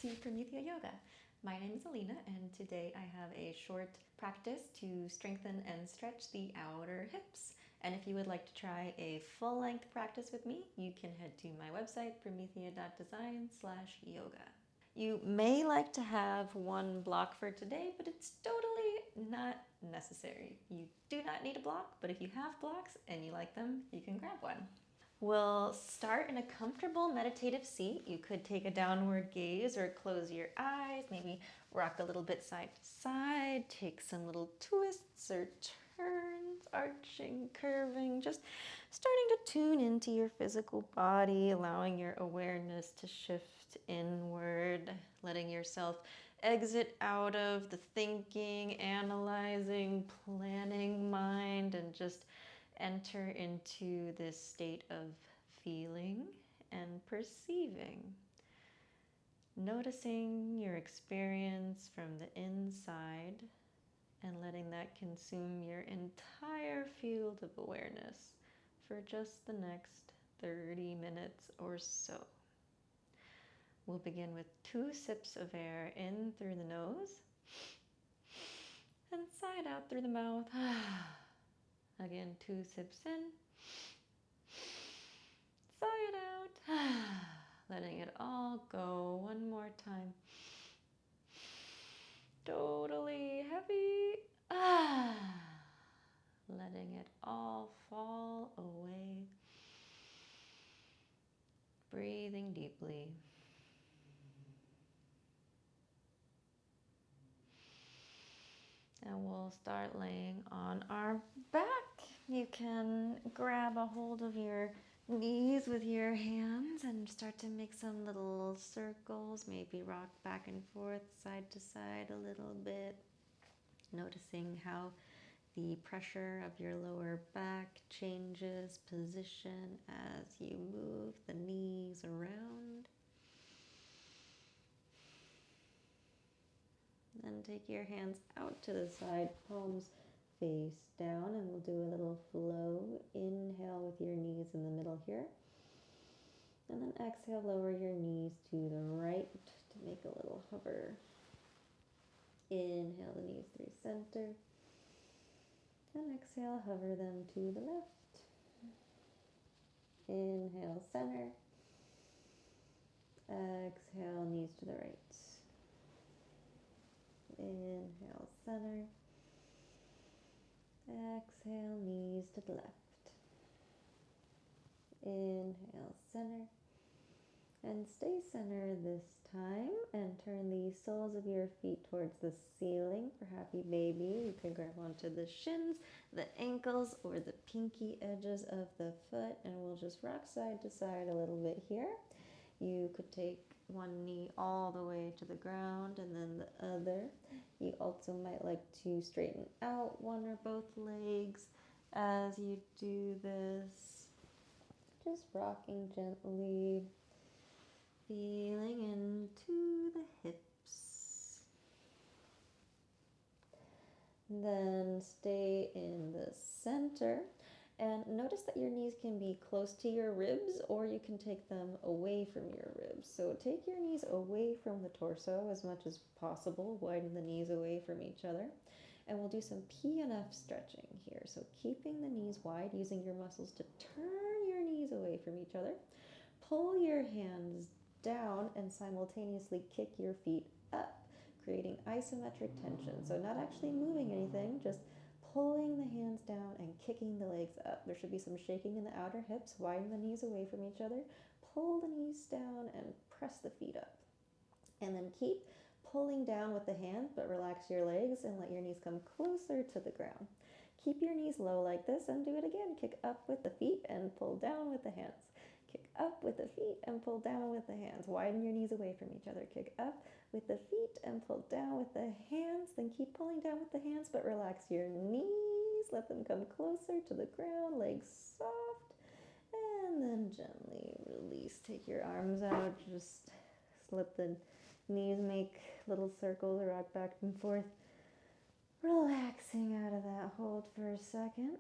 to Promethea Yoga. My name is Alina, and today I have a short practice to strengthen and stretch the outer hips. And if you would like to try a full-length practice with me, you can head to my website, promethea.design/yoga. You may like to have one block for today, but it's totally not necessary. You do not need a block, but if you have blocks and you like them, you can grab one. We'll start in a comfortable meditative seat. You could take a downward gaze or close your eyes, maybe rock a little bit side to side, take some little twists or turns, arching, curving, just starting to tune into your physical body, allowing your awareness to shift inward, letting yourself exit out of the thinking, analyzing, planning mind, and just enter into this state of feeling and perceiving. Noticing your experience from the inside and letting that consume your entire field of awareness for just the next 30 minutes or so. We'll begin with 2 sips of air in through the nose and sigh out through the mouth. Again, 2 sips in, sigh it out, letting it all go one more time. Totally heavy, letting it all fall away. Breathing deeply. And we'll start laying on our back. You can grab a hold of your knees with your hands and start to make some little circles, maybe rock back and forth, side to side a little bit, noticing how the pressure of your lower back changes position as you move the knees around. Then take your hands out to the side, palms face down, and we'll do a little flow. Inhale with your knees in the middle here. And then exhale, lower your knees to the right to make a little hover. Inhale the knees through center. And exhale, hover them to the left. Inhale, center. Exhale, knees to the right. Inhale, center. Exhale, knees to the left. Inhale, center. And stay centered this time and turn the soles of your feet towards the ceiling for happy baby. You can grab onto the shins, the ankles, or the pinky edges of the foot, and we'll just rock side to side a little bit here. You could take one knee all the way to the ground and then the other. You also might like to straighten out one or both legs as you do this. Just rocking gently, feeling into the hips. Then stay in the center. And notice that your knees can be close to your ribs, or you can take them away from your ribs. So take your knees away from the torso as much as possible. Widen the knees away from each other. And we'll do some PNF stretching here. So keeping the knees wide, using your muscles to turn your knees away from each other. Pull your hands down and simultaneously kick your feet up, creating isometric tension. So not actually moving anything, just pulling the hands down and kicking the legs up. There should be some shaking in the outer hips. Widen the knees away from each other. Pull the knees down and press the feet up. And then keep pulling down with the hand, but relax your legs and let your knees come closer to the ground. Keep your knees low like this and do it again. Kick up with the feet and pull down with the hands. Kick up with the feet and pull down with the hands. Widen your knees away from each other. Kick up with the feet and pull down with the hands. Then keep pulling down with the hands, but relax your knees. Let them come closer to the ground, legs soft. And then gently release. Take your arms out. Just let the knees make little circles, rock back and forth. Relaxing out of that hold for a second.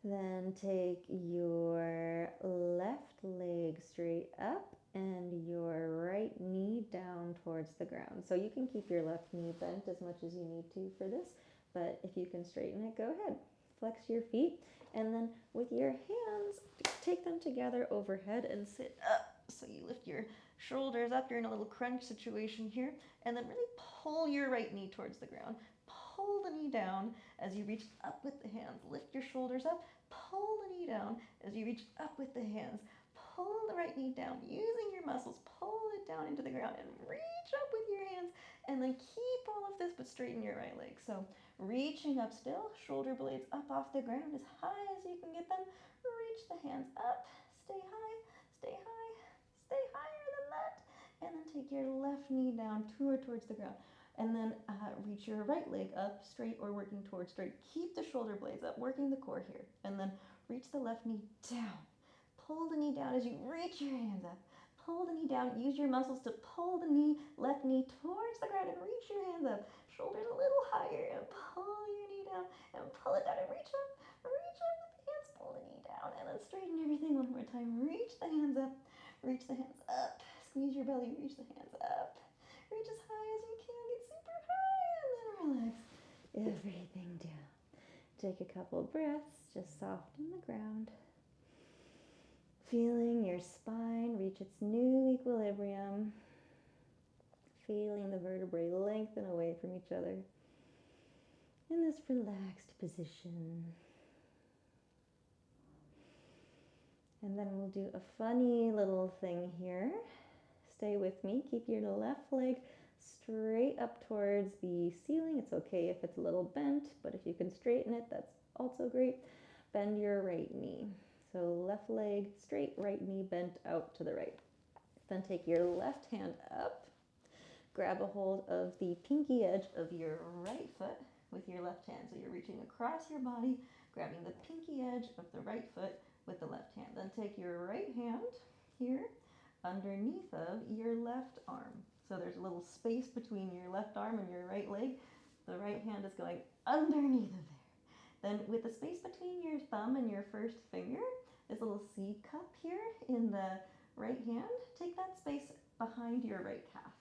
Then take your left leg straight up and your right knee down towards the ground. So you can keep your left knee bent as much as you need to for this, but if you can straighten it, go ahead. Flex your feet, and then with your hands, take them together overhead and sit up. So you lift your shoulders up, you're in a little crunch situation here, and then really pull your right knee towards the ground. Pull the knee down as you reach up with the hands. Lift your shoulders up, pull the knee down as you reach up with the hands. Pull the right knee down, using your muscles, pull it down into the ground and reach up with your hands, and then keep all of this but straighten your right leg. So reaching up still, shoulder blades up off the ground as high as you can get them. Reach the hands up, stay high, stay high, stay higher than that, and then take your left knee down towards the ground. And then reach your right leg up, straight or working towards straight. Keep the shoulder blades up, working the core here. And then reach the left knee down. Pull the knee down as you reach your hands up. Pull the knee down. Use your muscles to pull the knee, left knee towards the ground and reach your hands up. Shoulders a little higher and pull your knee down and pull it down and reach up. Reach up with the hands, pull the knee down, and then straighten everything one more time. Reach the hands up. Reach the hands up. Squeeze your belly. Reach the hands up. Reach as high as you can. Get super high and then relax everything down. Take a couple breaths. Just soften the ground. Feeling your spine reach its new equilibrium. Feeling the vertebrae lengthen away from each other in this relaxed position. And then we'll do a funny little thing here. Stay with me. Keep your left leg straight up towards the ceiling. It's okay if it's a little bent, but if you can straighten it, that's also great. Bend your right knee. So left leg straight, right knee bent out to the right. Then take your left hand up. Grab a hold of the pinky edge of your right foot with your left hand. So you're reaching across your body, grabbing the pinky edge of the right foot with the left hand. Then take your right hand here underneath of your left arm. So there's a little space between your left arm and your right leg. The right hand is going underneath of there. Then with the space between your thumb and your first finger, this little C cup here in the right hand, take that space behind your right calf.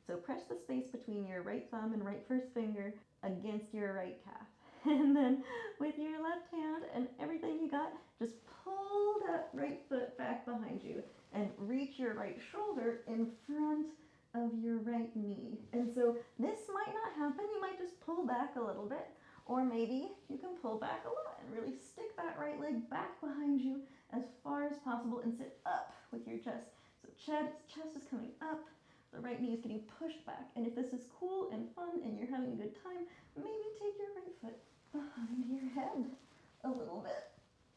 So press the space between your right thumb and right first finger against your right calf. And then with your left hand and everything you got, just pull that right foot back behind you and reach your right shoulder in front of your right knee. And so this might not happen. You might just pull back a little bit, or maybe you can pull back a lot and really stick that right leg back behind you as far as possible and sit up with your chest. So chest is coming up, the right knee is getting pushed back. And if this is cool and fun and you're having a good time, maybe take your right foot behind your head a little bit,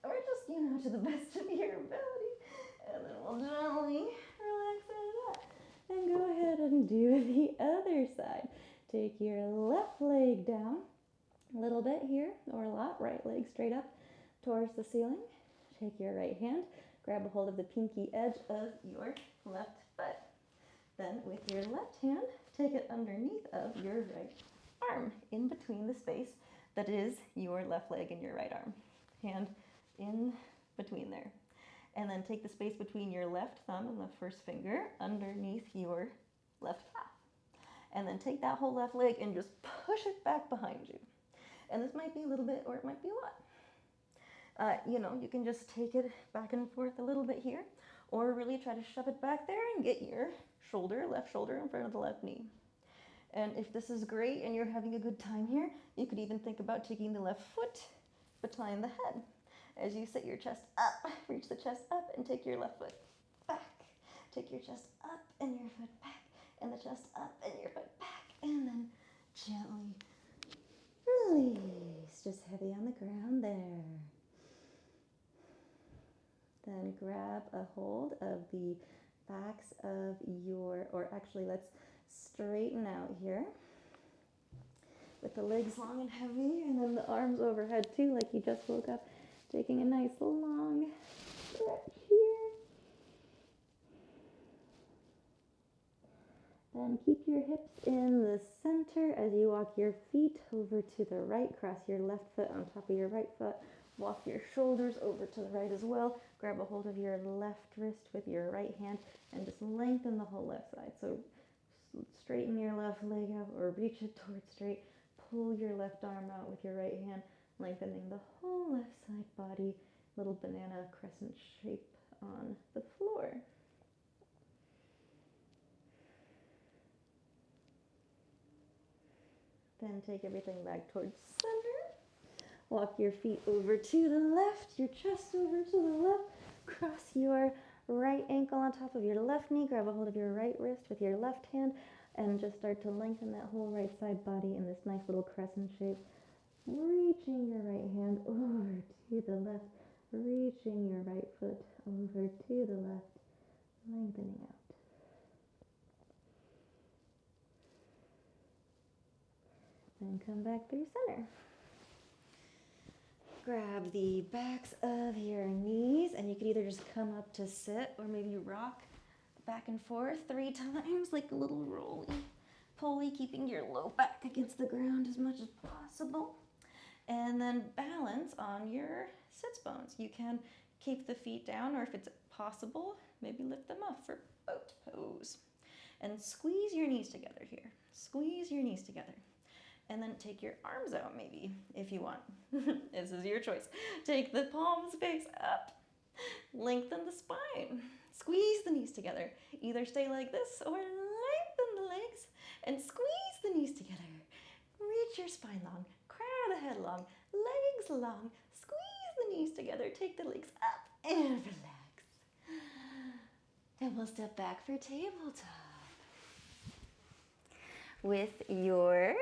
or just, to the best of your ability. And then we'll gently relax it up and go ahead and do the other side. Take your left leg down a little bit here, or a lot. Right leg straight up towards the ceiling. Take your right hand, grab a hold of the pinky edge of your left foot. Then with your left hand, take it underneath of your right arm, in between the space that is your left leg and your right arm. Hand in between there. And then take the space between your left thumb and the first finger underneath your left calf. And then take that whole left leg and just push it back behind you. And this might be a little bit, or it might be a lot. You can just take it back and forth a little bit here, or really try to shove it back there and get your left shoulder in front of the left knee. And if this is great and you're having a good time here, you could even think about taking the left foot behind the head. As you sit your chest up, reach the chest up and take your left foot back. Take your chest up and your foot back, and the chest up and your foot back, and then gently release, just heavy on the ground there. Then grab a hold of the backs of let's straighten out here with the legs long and heavy, and then the arms overhead too, like you just woke up. Taking a nice long stretch here. Then keep your hips in the center as you walk your feet over to the right. Cross your left foot on top of your right foot. Walk your shoulders over to the right as well. grab a hold of your left wrist with your right hand and just lengthen the whole left side. So straighten your left leg out or reach it towards straight. Pull your left arm out with your right hand, lengthening the whole left side body. Little banana crescent shape on the floor. Then take everything back towards center. Walk your feet over to the left, your chest over to the left. Cross your right ankle on top of your left knee. Grab a hold of your right wrist with your left hand and just start to lengthen that whole right side body in this nice little crescent shape. Reaching your right hand over to the left. Reaching your right foot over to the left. Lengthening out. Then come back through center. Grab the backs of your knees, and you could either just come up to sit or maybe rock back and forth 3 times like a little roly-poly, keeping your low back against the ground as much as possible. And then balance on your sits bones. You can keep the feet down, or if it's possible, maybe lift them up for boat pose. And squeeze your knees together here. Squeeze your knees together. And then take your arms out maybe, if you want. This is your choice. Take the palms face up. Lengthen the spine. Squeeze the knees together. Either stay like this or lengthen the legs and squeeze the knees together. Reach your spine long. Crown the head long. Legs long. Squeeze the knees together. Take the legs up and relax. And we'll step back for tabletop. With your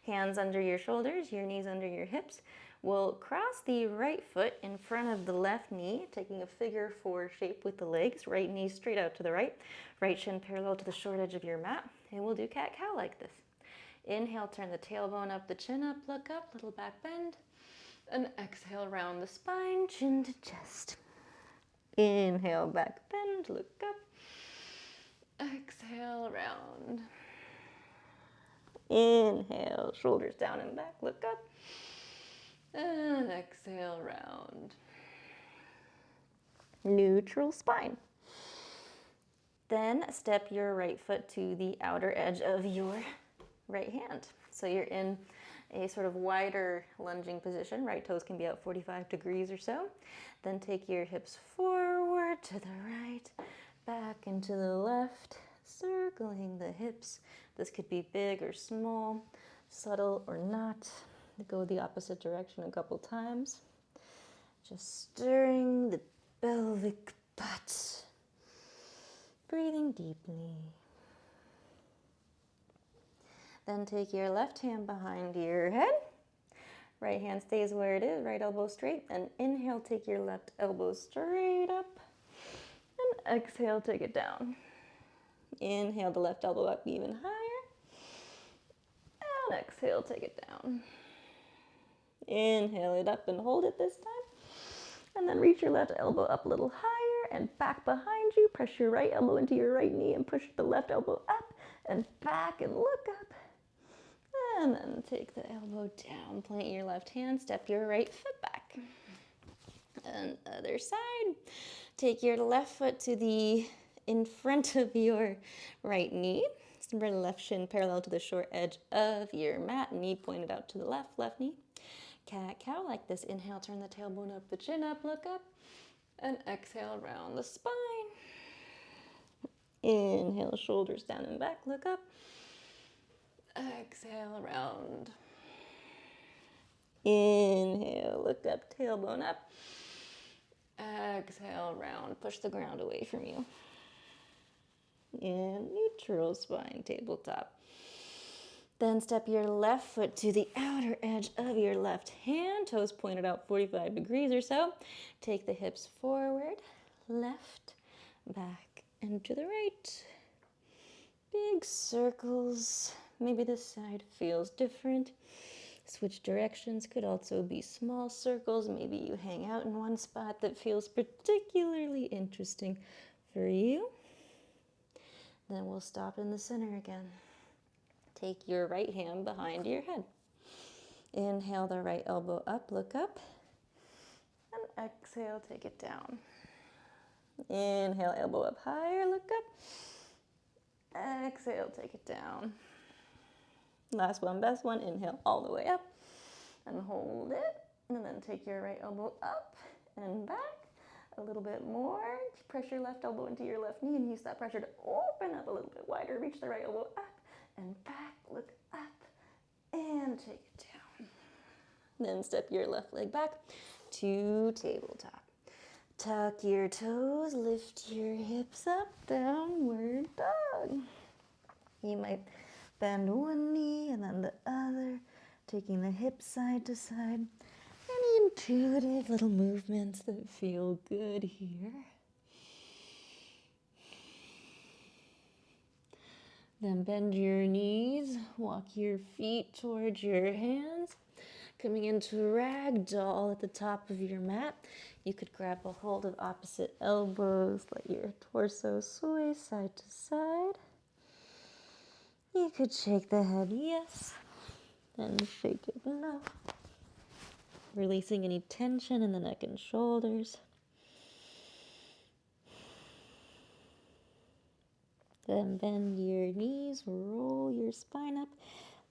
hands under your shoulders, your knees under your hips. We'll cross the right foot in front of the left knee, taking a figure 4 shape with the legs. Right knee straight out to the right. Right shin parallel to the short edge of your mat. And we'll do cat-cow like this. Inhale, turn the tailbone up, the chin up, look up, little back bend. And exhale, round the spine, chin to chest. Inhale, back bend, look up. Exhale, round. Inhale, shoulders down and back, look up. And exhale, round. Neutral spine. Then step your right foot to the outer edge of your right hand. So you're in a sort of wider lunging position. Right toes can be out 45 degrees or so. Then take your hips forward to the right, back and to the left, circling the hips. This could be big or small, subtle or not. Go the opposite direction a couple times. Just stirring the pelvic butt. Breathing deeply. Then take your left hand behind your head. Right hand stays where it is, right elbow straight. And inhale, take your left elbow straight up. And exhale, take it down. Inhale the left elbow up even higher. And exhale, take it down. Inhale it up and hold it this time. And then reach your left elbow up a little higher and back behind you. Press your right elbow into your right knee and push the left elbow up and back and look up. And then take the elbow down. Plant your left hand, step your right foot back. And other side. Take your left foot to the in front of your right knee. Bring the left shin parallel to the short edge of your mat. Knee pointed out to the left, left knee. Cat-cow like this. Inhale, turn the tailbone up, the chin up, look up. And exhale, round the spine. Inhale, shoulders down and back, look up. Exhale, round. Inhale, look up, tailbone up. Exhale, round. Push the ground away from you. And neutral spine, tabletop. Then step your left foot to the outer edge of your left hand. Toes pointed out 45 degrees or so. Take the hips forward, left, back, and to the right. Big circles. Maybe this side feels different. Switch directions. Could also be small circles. Maybe you hang out in one spot that feels particularly interesting for you. Then we'll stop in the center again. Take your right hand behind your head. Inhale the right elbow up, look up. And exhale, take it down. Inhale, elbow up higher, look up. Exhale, take it down. Last one, best one. Inhale all the way up and hold it. And then take your right elbow up and back. A little bit more. Press your left elbow into your left knee and use that pressure to open up a little bit wider. Reach the right elbow up and back. Look up and take it down. Then step your left leg back to tabletop. Tuck your toes, lift your hips up, downward dog. You might bend one knee and then the other, taking the hips side to side. Any intuitive little movements that feel good here. Then bend your knees, walk your feet towards your hands. Coming into ragdoll at the top of your mat. You could grab a hold of opposite elbows, let your torso sway side to side. You could shake the head yes, then shake it no. Releasing any tension in the neck and shoulders. Then bend your knees, roll your spine up,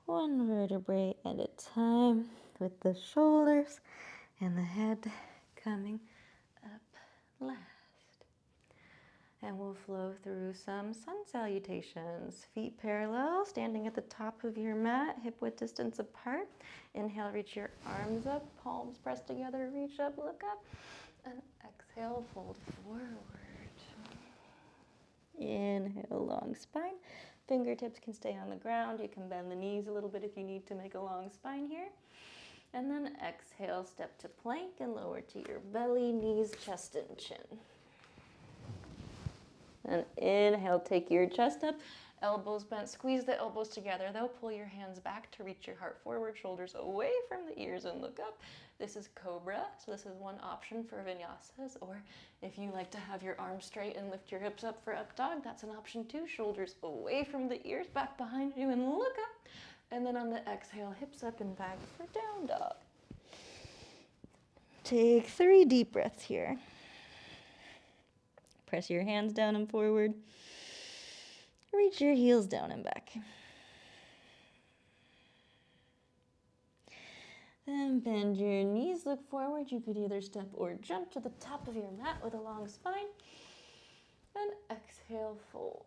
one vertebrae at a time, with the shoulders and the head coming up last. And we'll flow through some sun salutations. Feet parallel, standing at the top of your mat, hip width distance apart. Inhale, reach your arms up, palms pressed together, reach up, look up. And exhale, fold forward. Inhale, long spine. Fingertips can stay on the ground. You can bend the knees a little bit if you need to make a long spine here. And then exhale, step to plank and lower to your belly, knees, chest, and chin. And inhale, take your chest up, elbows bent, squeeze the elbows together though, pull your hands back to reach your heart forward, shoulders away from the ears and look up. This is Cobra, so this is one option for vinyasas, or if you like to have your arms straight and lift your hips up for up dog, that's an option too. Shoulders away from the ears, back behind you and look up. And then on the exhale, hips up and back for down dog. Take 3 deep breaths here. Press your hands down and forward. Reach your heels down and back. Then bend your knees, look forward. You could either step or jump to the top of your mat with a long spine. And exhale, fold.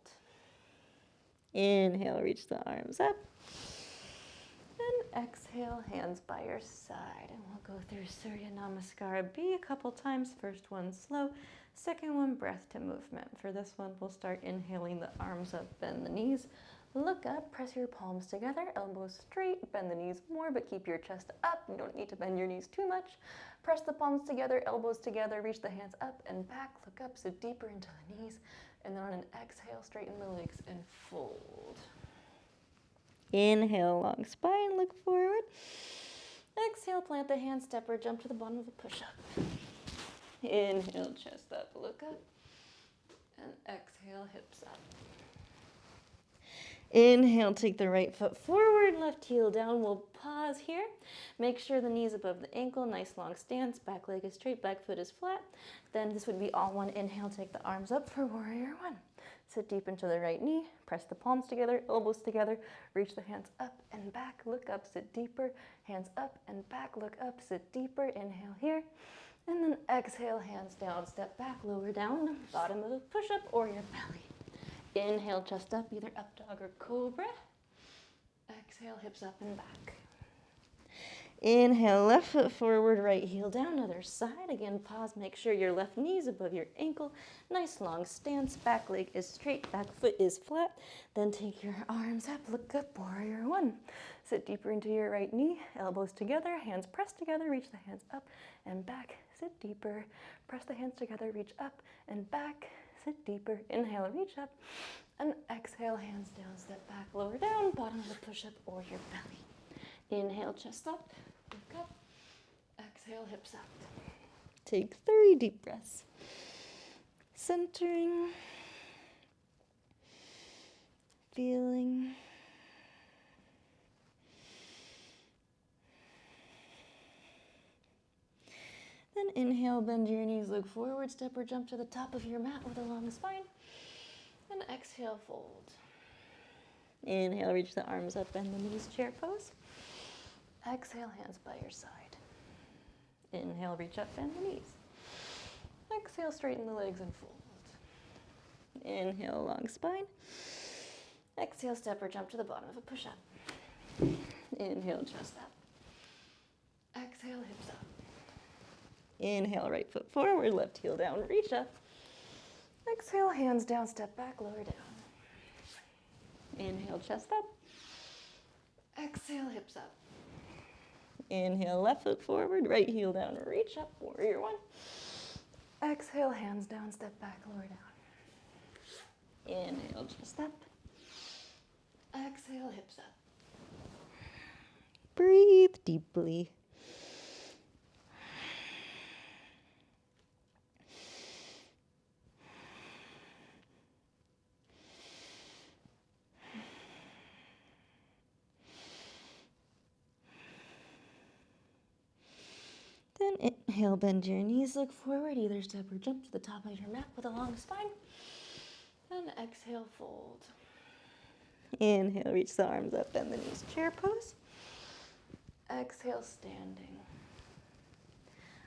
Inhale, reach the arms up. And exhale, hands by your side. And we'll go through Surya Namaskar B a couple times. First one slow. Second one, breath to movement. For this one, we'll start inhaling the arms up, bend the knees. Look up, press your palms together, elbows straight, bend the knees more, but keep your chest up. You don't need to bend your knees too much. Press the palms together, elbows together, reach the hands up and back. Look up, sit deeper into the knees. And then on an exhale, straighten the legs and fold. Inhale, long spine, look forward. Exhale, plant the hands, step or jump to the bottom of a push-up. Inhale, chest up, look up. And exhale, hips up. Inhale, take the right foot forward, left heel down. We'll pause here. Make sure the knee's above the ankle. Nice long stance. Back leg is straight, back foot is flat. Then this would be all one inhale. Take the arms up for warrior one. Sit deep into the right knee. Press the palms together, elbows together. Reach the hands up and back. Look up, sit deeper. Hands up and back. Look up, sit deeper. Inhale here. And then exhale, hands down. Step back, lower down. Bottom of the push-up or your belly. Inhale, chest up, either up dog or cobra. Exhale, hips up and back. Inhale, left foot forward, right heel down, other side. Again, pause, make sure your left knee's above your ankle. Nice long stance, back leg is straight, back foot is flat. Then take your arms up, look up, warrior one. Sit deeper into your right knee, elbows together, hands pressed together, reach the hands up and back. Sit deeper, press the hands together, reach up and back. Sit deeper, inhale, reach up, and exhale, hands down, step back, lower down, bottom of the push-up or your belly. Inhale, chest up, look up, exhale, hips up. Take 3 deep breaths. Centering, feeling. Then inhale, bend your knees, look forward, step or jump to the top of your mat with a long spine. And exhale, fold. Inhale, reach the arms up, bend the knees, chair pose. Exhale, hands by your side. Inhale, reach up, bend the knees. Exhale, straighten the legs and fold. Inhale, long spine. Exhale, step or jump to the bottom of a push-up. Inhale, chest up. Exhale, hips up. Inhale, right foot forward, left heel down, reach up. Exhale, hands down, step back, lower down. Inhale, chest up. Exhale, hips up. Inhale, left foot forward, right heel down, reach up, warrior one. Exhale, hands down, step back, lower down. Inhale, chest up. Exhale, hips up. Breathe deeply. Then inhale, bend your knees, look forward, either step or jump to the top of your mat with a long spine. Then exhale, fold. Inhale, reach the arms up, bend the knees, chair pose. Exhale, standing.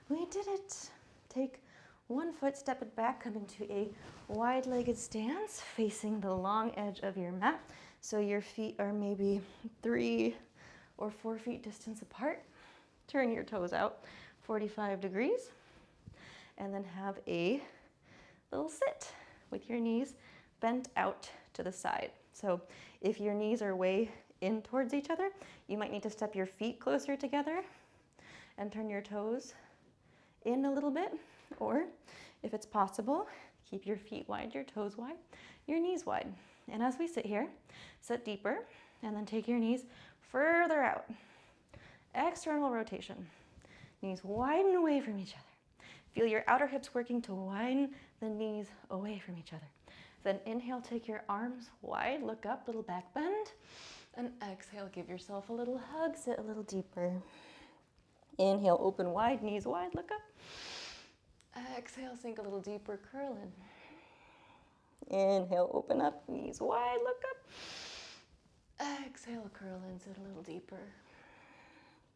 We did it. Take one foot, step it back, come into a wide-legged stance, facing the long edge of your mat. So your feet are maybe 3 or 4 feet distance apart. Turn your toes out 45 degrees. And then have a little sit with your knees bent out to the side. So if your knees are way in towards each other, you might need to step your feet closer together and turn your toes in a little bit. Or if it's possible, keep your feet wide, your toes wide, your knees wide. And as we sit here, sit deeper and then take your knees further out. External rotation. Knees widen away from each other. Feel your outer hips working to widen the knees away from each other. Then inhale, take your arms wide, look up, little back bend. And exhale, give yourself a little hug, sit a little deeper. Inhale, open wide, knees wide, look up. Exhale, sink a little deeper, curl in. Inhale, open up, knees wide, look up. Exhale, curl in, sit a little deeper.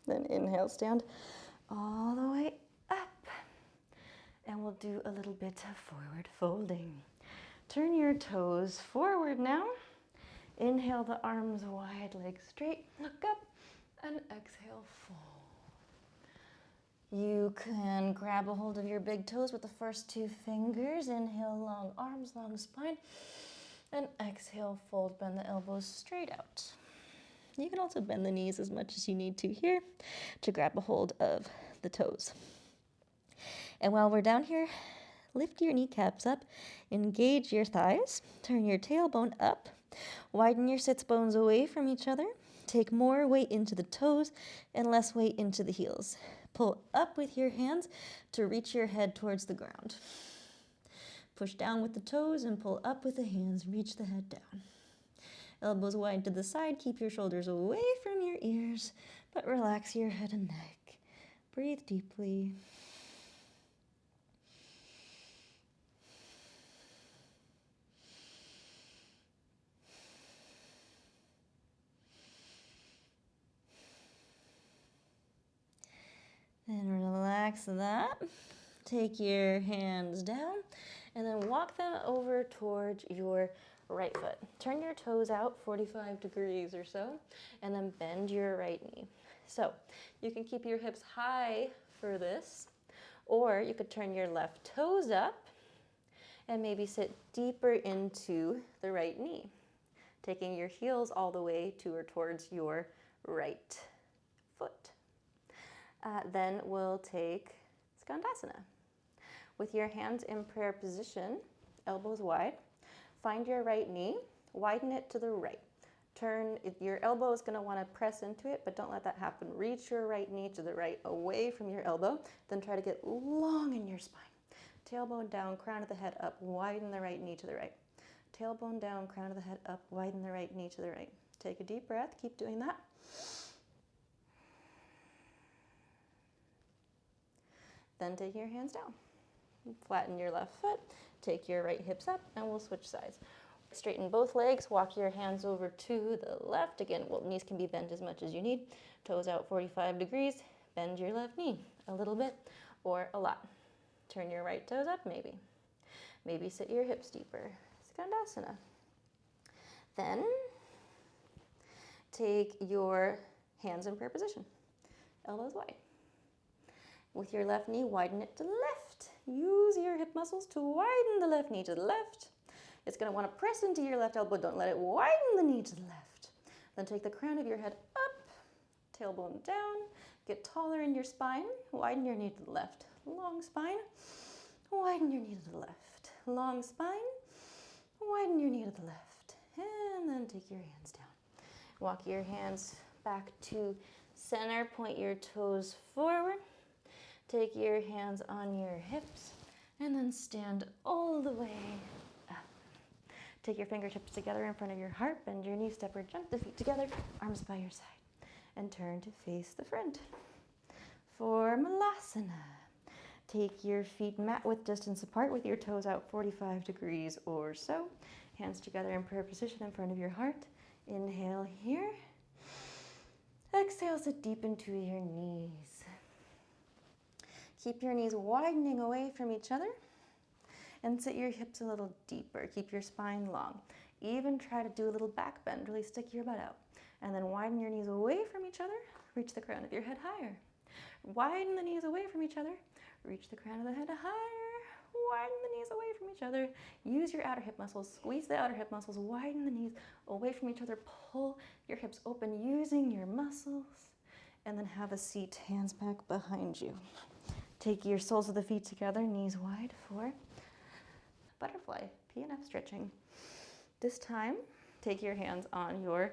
Then inhale, stand all the way up. And we'll do a little bit of forward folding. Turn your toes forward now. Inhale, the arms wide, legs straight, look up, and exhale, fold. You can grab a hold of your big toes with the first 2 fingers. Inhale, long arms, long spine, and exhale, fold, bend the elbows straight out. You can also bend the knees as much as you need to here to grab a hold of the toes. And while we're down here, lift your kneecaps up, engage your thighs, turn your tailbone up, widen your sits bones away from each other, take more weight into the toes and less weight into the heels. Pull up with your hands to reach your head towards the ground. Push down with the toes and pull up with the hands, reach the head down. Elbows wide to the side, keep your shoulders away from your ears, but relax your head and neck. Breathe deeply. And relax that. Take your hands down and then walk them over towards your right foot. Turn your toes out 45 degrees or so and then bend your right knee. So you can keep your hips high for this, or you could turn your left toes up and maybe sit deeper into the right knee, taking your heels all the way to or towards your right foot. Then we'll take Skandasana. With your hands in prayer position, elbows wide, find your right knee, widen it to the right. Turn, your elbow is going to want to press into it, but don't let that happen. Reach your right knee to the right, away from your elbow, then try to get long in your spine. Tailbone down, crown of the head up, widen the right knee to the right. Tailbone down, crown of the head up, widen the right knee to the right. Take a deep breath, keep doing that. Then take your hands down. Flatten your left foot, take your right hips up, and we'll switch sides. Straighten both legs, walk your hands over to the left. Again, knees can be bent as much as you need. Toes out 45 degrees. Bend your left knee a little bit or a lot. Turn your right toes up, maybe. Maybe sit your hips deeper. Skandasana. Then take your hands in prayer position. Elbows wide. With your left knee, widen it to the left. Use your hip muscles to widen the left knee to the left. It's going to want to press into your left elbow. Don't let it widen the knee to the left. Then take the crown of your head up, tailbone down. Get taller in your spine. Widen your knee to the left. Long spine. Widen your knee to the left. Long spine. Widen your knee to the left. And then take your hands down. Walk your hands back to center. Point your toes forward. Take your hands on your hips. And then stand all the way up. Take your fingertips together in front of your heart. Bend your knees, step or jump the feet together. Arms by your side. And turn to face the front. For Malasana. Take your feet mat width distance apart with your toes out 45 degrees or so. Hands together in prayer position in front of your heart. Inhale here. Exhale, sit deep into your knees. Keep your knees widening away from each other. And sit your hips a little deeper. Keep your spine long. Even try to do a little back bend. Really stick your butt out. And then widen your knees away from each other. Reach the crown of your head higher. Widen the knees away from each other. Reach the crown of the head higher. Widen the knees away from each other. Use your outer hip muscles. Squeeze the outer hip muscles. Widen the knees away from each other. Pull your hips open using your muscles. And then have a seat, hands back behind you. Take your soles of the feet together, knees wide for butterfly, PNF stretching. This time, take your hands on your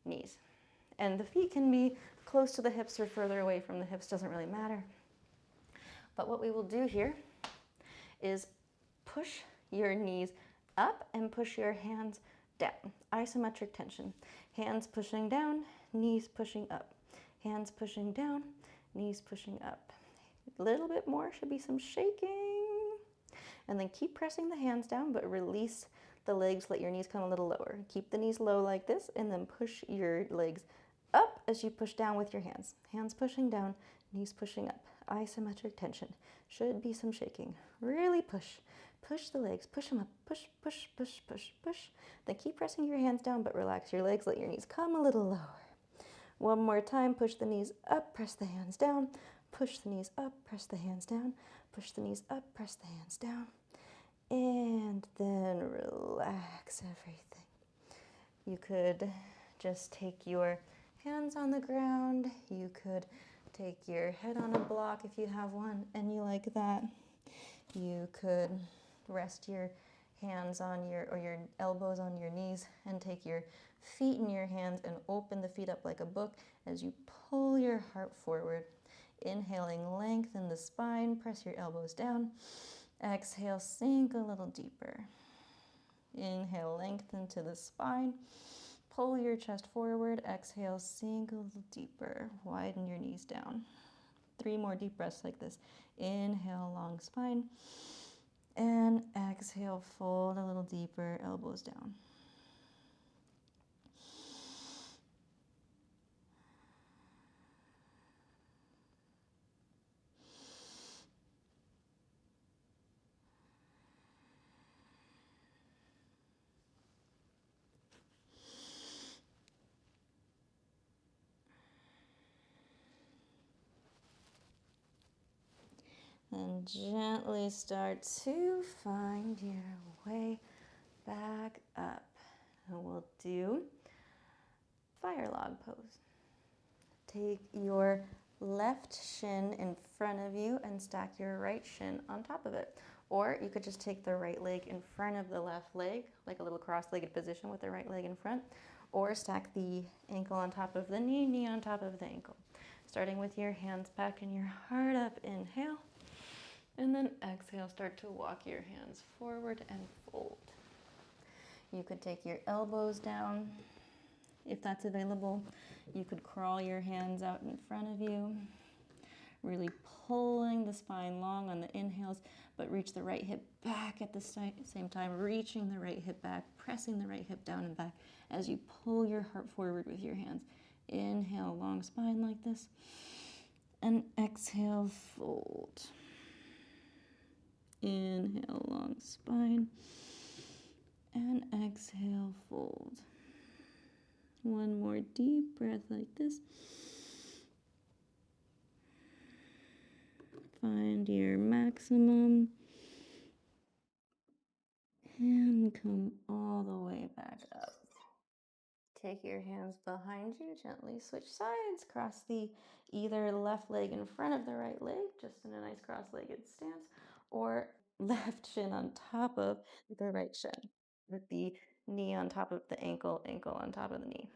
knees. And the feet can be close to the hips or further away from the hips, doesn't really matter. But what we will do here is push your knees up and push your hands down. Isometric tension. Hands pushing down, knees pushing up. Hands pushing down, knees pushing up. A little bit more, should be some shaking. And then keep pressing the hands down, but release the legs, let your knees come a little lower. Keep the knees low like this, and then push your legs up as you push down with your hands. Hands pushing down, knees pushing up. Isometric tension. Should be some shaking. Really push. Push the legs, push them up. Push, push, push, push, push. Then keep pressing your hands down, but relax your legs, let your knees come a little lower. One more time, push the knees up, press the hands down. Push the knees up, press the hands down. Push the knees up, press the hands down. And then relax everything. You could just take your hands on the ground. You could take your head on a block if you have one and you like that. You could rest your hands on your elbows on your knees and take your feet in your hands and open the feet up like a book as you pull your heart forward. Inhaling, lengthen the spine, press your elbows down. Exhale, sink a little deeper. Inhale, lengthen to the spine. Pull your chest forward. Exhale, sink a little deeper. Widen your knees down. 3 more deep breaths like this. Inhale, long spine. And exhale, fold a little deeper, elbows down. And gently start to find your way back up. And we'll do fire log pose. Take your left shin in front of you and stack your right shin on top of it. Or you could just take the right leg in front of the left leg, like a little cross-legged position with the right leg in front. Or stack the ankle on top of the knee, knee on top of the ankle. Starting with your hands back and your heart up, inhale. And then exhale, start to walk your hands forward and fold. You could take your elbows down if that's available. You could crawl your hands out in front of you. Really pulling the spine long on the inhales, but reach the right hip back at the same time, reaching the right hip back, pressing the right hip down and back as you pull your heart forward with your hands. Inhale, long spine like this, and exhale, fold. Inhale, long spine, and exhale, fold. One more deep breath like this. Find your maximum and come all the way back up. Take your hands behind you, gently switch sides, cross the either left leg in front of the right leg, just in a nice cross-legged stance, or left shin on top of the right shin, with the knee on top of the ankle, ankle on top of the knee.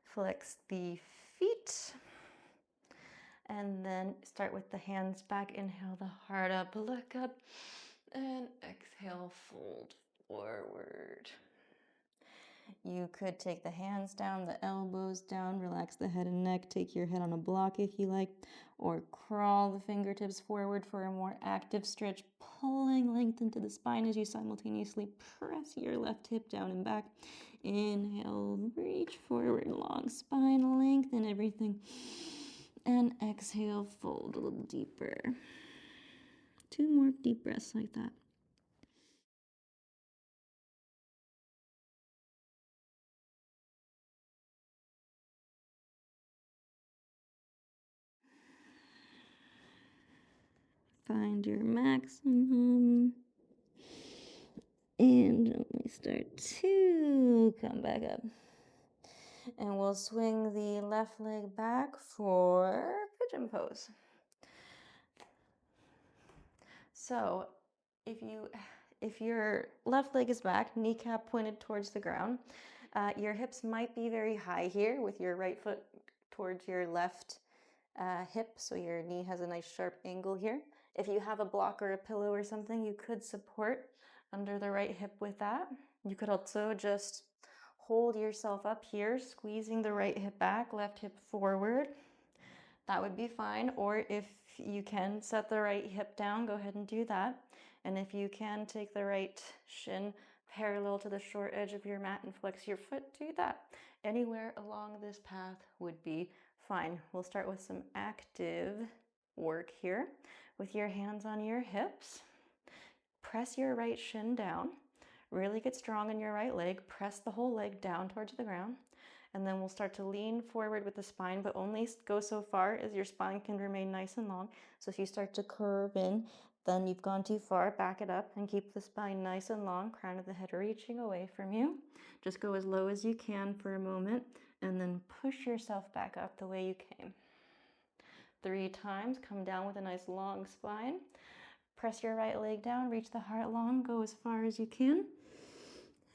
Flex the feet, and then start with the hands back. Inhale the heart up, look up, and exhale, fold forward. You could take the hands down, the elbows down, relax the head and neck, take your head on a block if you like, or crawl the fingertips forward for a more active stretch, pulling length into the spine as you simultaneously press your left hip down and back. Inhale, reach forward, long spine, lengthen everything. And exhale, fold a little deeper. 2 more deep breaths like that. Find your maximum. And gently start to come back up. And we'll swing the left leg back for pigeon pose. So if your left leg is back, kneecap pointed towards the ground, your hips might be very high here with your right foot towards your left hip, so your knee has a nice sharp angle here. If you have a block or a pillow or something, you could support under the right hip with that. You could also just hold yourself up here, squeezing the right hip back, left hip forward. That would be fine. Or if you can set the right hip down, go ahead and do that. And if you can, take the right shin parallel to the short edge of your mat and flex your foot, do that. Anywhere along this path would be fine. We'll start with some active work here with your hands on your hips. Press your right shin down. Really get strong in your right leg. Press the whole leg down towards the ground. And then we'll start to lean forward with the spine, but only go so far as your spine can remain nice and long. So if you start to curve in, then you've gone too far. Back it up and keep the spine nice and long, crown of the head reaching away from you. Just go as low as you can for a moment, and then push yourself back up the way you came. 3 times, come down with a nice long spine. Press your right leg down, reach the heart long, go as far as you can,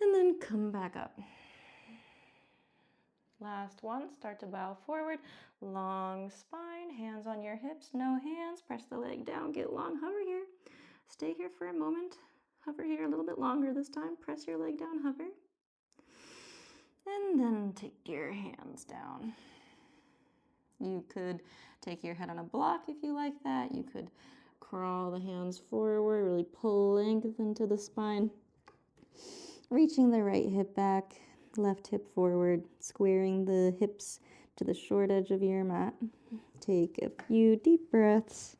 and then come back up. Last one, start to bow forward, long spine, hands on your hips, no hands, press the leg down, get long, hover here, stay here for a moment, hover here a little bit longer this time, press your leg down, hover, and then take your hands down. You could take your head on a block if you like that. You could crawl the hands forward, really pull length into the spine. Reaching the right hip back, left hip forward, squaring the hips to the short edge of your mat. Take a few deep breaths.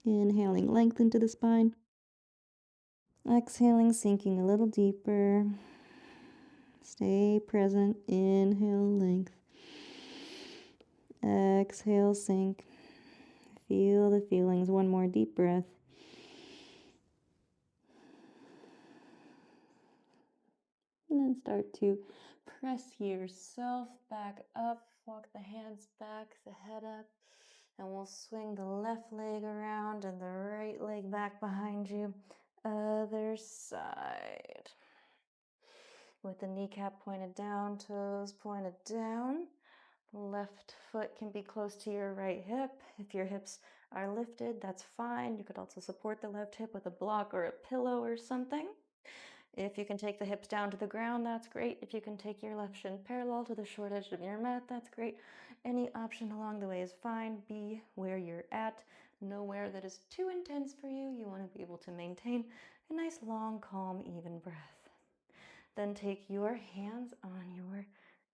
Inhaling, length into the spine. Exhaling, sinking a little deeper. Stay present. Inhale, length. Exhale, sink. Feel the feelings. One more deep breath. And then start to press yourself back up. Walk the hands back, the head up. And we'll swing the left leg around and the right leg back behind you. Other side. With the kneecap pointed down, toes pointed down. Left foot can be close to your right hip. If your hips are lifted, that's fine. You could also support the left hip with a block or a pillow or something. If you can take the hips down to the ground, that's great. If you can take your left shin parallel to the short edge of your mat, that's great. Any option along the way is fine. Be where you're at. Nowhere that is too intense for you. You want to be able to maintain a nice, long, calm, even breath. Then take your hands on your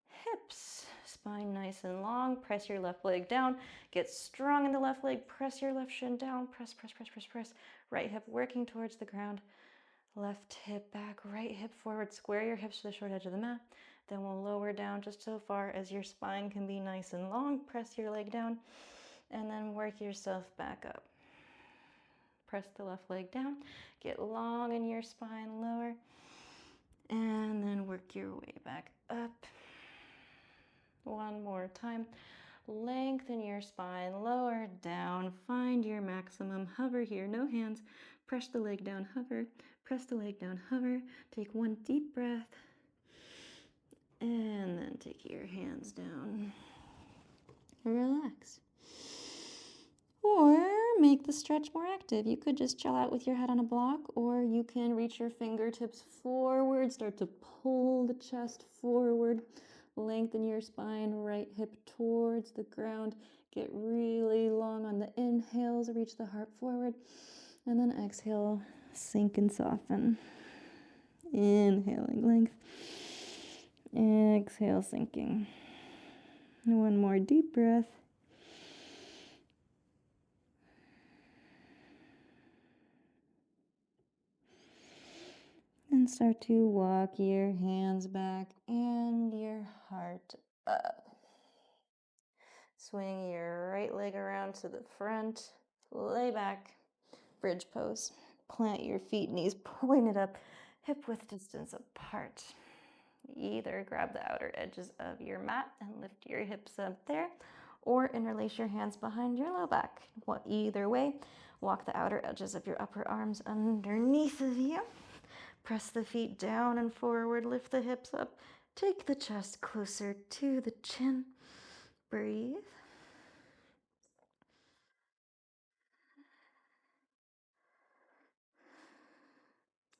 hips. Spine nice and long. Press your left leg down. Get strong in the left leg. Press your left shin down. Press, press, press, press, press. Right hip working towards the ground. Left hip back, right hip forward. Square your hips to the short edge of the mat. Then we'll lower down just so far as your spine can be nice and long. Press your leg down and then work yourself back up. Press the left leg down. Get long in your spine, lower. And then work your way back up. One more time. Lengthen your spine, lower, down. Find your maximum. Hover here, no hands. Press the leg down, hover. Press the leg down, hover. Take one deep breath. And then take your hands down. Relax. Or make the stretch more active. You could just chill out with your head on a block, or you can reach your fingertips forward, start to pull the chest forward, lengthen your spine, right hip towards the ground. Get really long on the inhales, reach the heart forward, and then exhale, sink and soften. Inhaling length, exhale, sinking. One more deep breath. And start to walk your hands back and your heart up. Swing your right leg around to the front. Lay back. Bridge pose. Plant your feet, knees pointed up, hip width distance apart. Either grab the outer edges of your mat and lift your hips up there, or interlace your hands behind your low back. Either way, walk the outer edges of your upper arms underneath of you. Press the feet down and forward, lift the hips up. Take the chest closer to the chin. Breathe.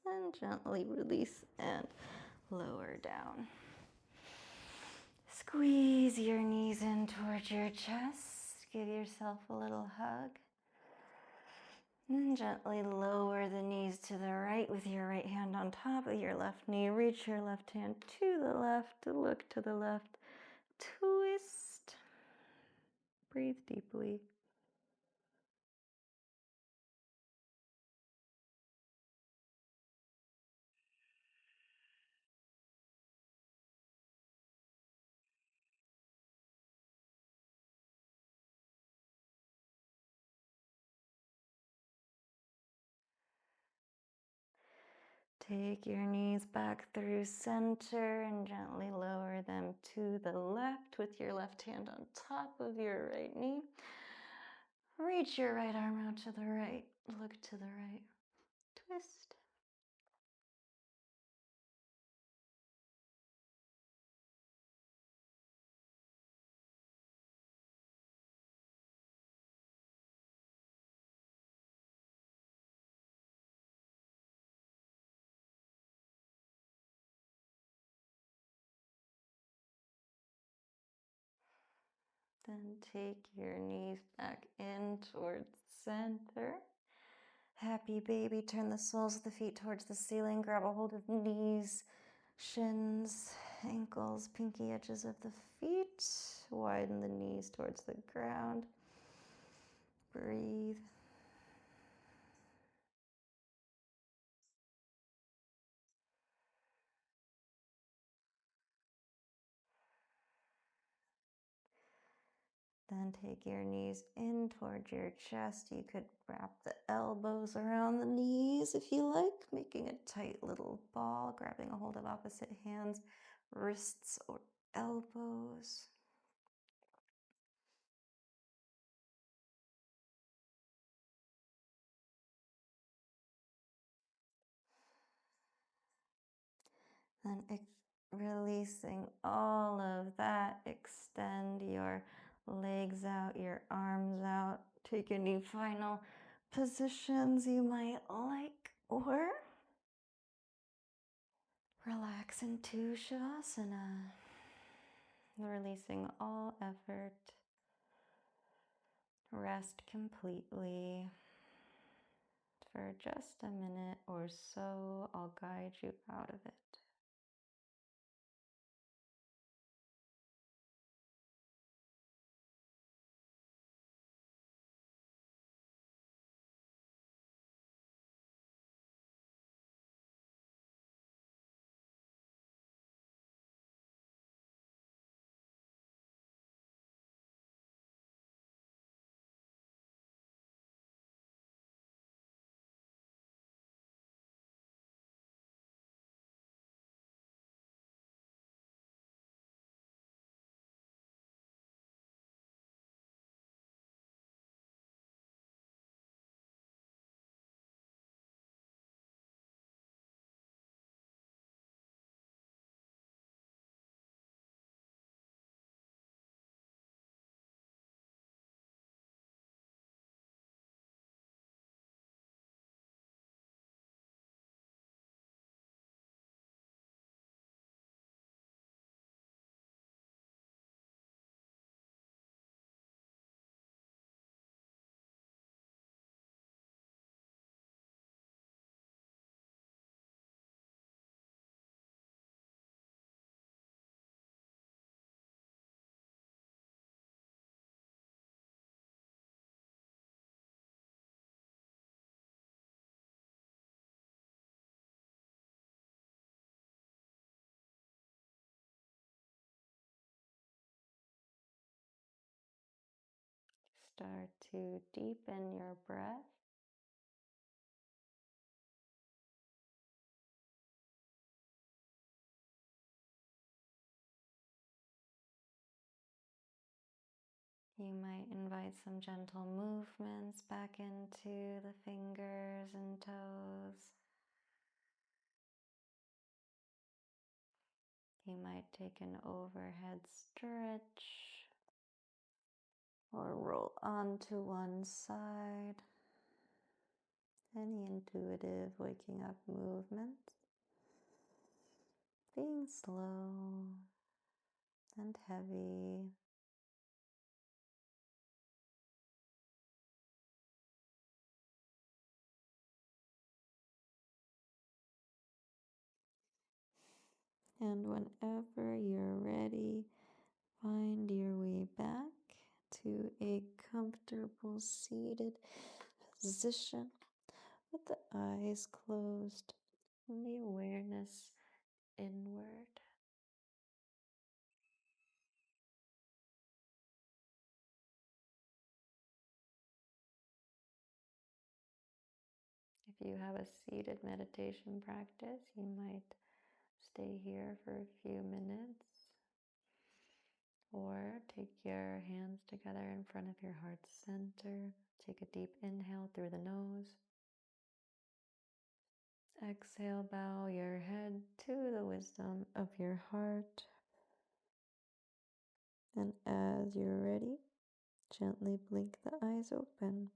And gently release and lower down. Squeeze your knees in towards your chest. Give yourself a little hug. And gently lower the knees to the right with your right hand on top of your left knee. Reach your left hand to the left, look to the left, twist. Breathe deeply. Take your knees back through center and gently lower them to the left with your left hand on top of your right knee. Reach your right arm out to the right. Look to the right. Twist. Then take your knees back in towards center. Happy baby. Turn the soles of the feet towards the ceiling. Grab a hold of knees, shins, ankles, pinky edges of the feet. Widen the knees towards the ground. Breathe. Then take your knees in towards your chest. You could wrap the elbows around the knees if you like, making a tight little ball, grabbing a hold of opposite hands, wrists, or elbows. Then releasing all of that, extend your legs out, your arms out. Take any final positions you might like, or relax into Shavasana. Releasing all effort. Rest completely. For just a minute or so, I'll guide you out of it. Start to deepen your breath. You might invite some gentle movements back into the fingers and toes. You might take an overhead stretch or roll onto one side. Any intuitive waking up movement, being slow and heavy. And whenever you're ready, find your way back to a comfortable seated position with the eyes closed and the awareness inward. If you have a seated meditation practice, you might stay here for a few minutes or take your hands together in front of your heart center. Take a deep inhale through the nose. Exhale, bow your head to the wisdom of your heart. And as you're ready, gently blink the eyes open.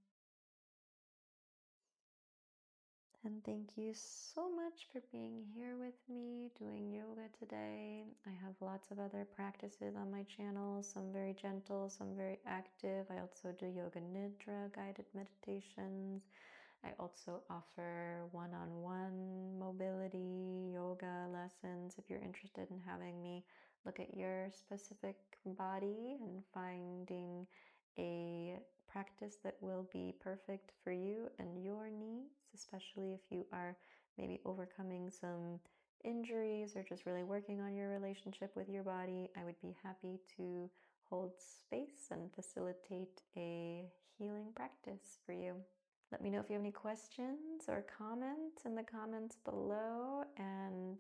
And thank you so much for being here with me doing yoga today. I have lots of other practices on my channel, some very gentle, some very active. I also do yoga nidra guided meditations. I also offer one-on-one mobility yoga lessons. If you're interested in having me look at your specific body and finding a practice that will be perfect for you and your needs, especially if you are maybe overcoming some injuries or just really working on your relationship with your body, I would be happy to hold space and facilitate a healing practice for you. Let me know if you have any questions or comments in the comments below. And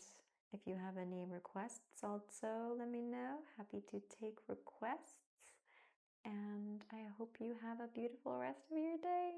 if you have any requests also, let me know. Happy to take requests. And I hope you have a beautiful rest of your day.